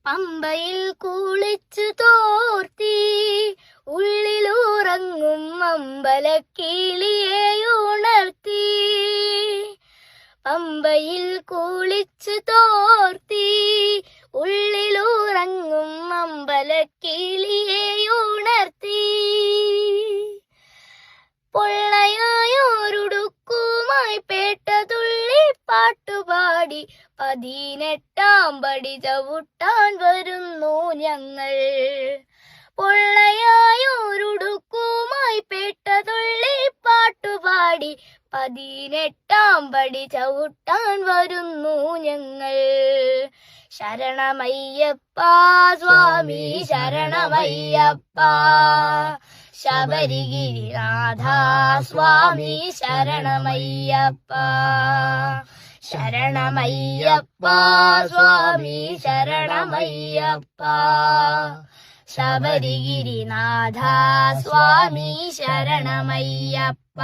പമ്പയിൽ കുളിച്ചു തോർത്തി ഉള്ളിലുറങ്ങും അമ്പലക്കിളിയെ ഉണർത്തി. പമ്പയിൽ കുളിച്ചു തോർത്തി ഉള്ളിലുറങ്ങും അമ്പലക്കിളിയെ ഉണർത്തി. പൊള്ളയായൊരുടുക്കുമായി പേട്ടതുള്ളി പാട്ടുപാടി 18-ാം പടി ചവിട്ടാൻ വരുന്നു ഞങ്ങൾ. പൊള്ളയായൊരുടുക്കുമായി പേട്ടതുള്ളി പാട്ടുപാടി 18-ാം പടി ചവിട്ടാൻ വരുന്നു ഞങ്ങൾ. ശരണമയ്യപ്പ സ്വാമി ശരണമയ്യപ്പ, ശബരിഗിരിനാഥ സ്വാമി ശരണമയ്യപ്പ. ശരണമയ്യപ്പ സ്വാമി ശരണമയ്യപ്പ, ശബരിഗിരിനാഥ സ്വാമി ശരണമയ്യപ്പ.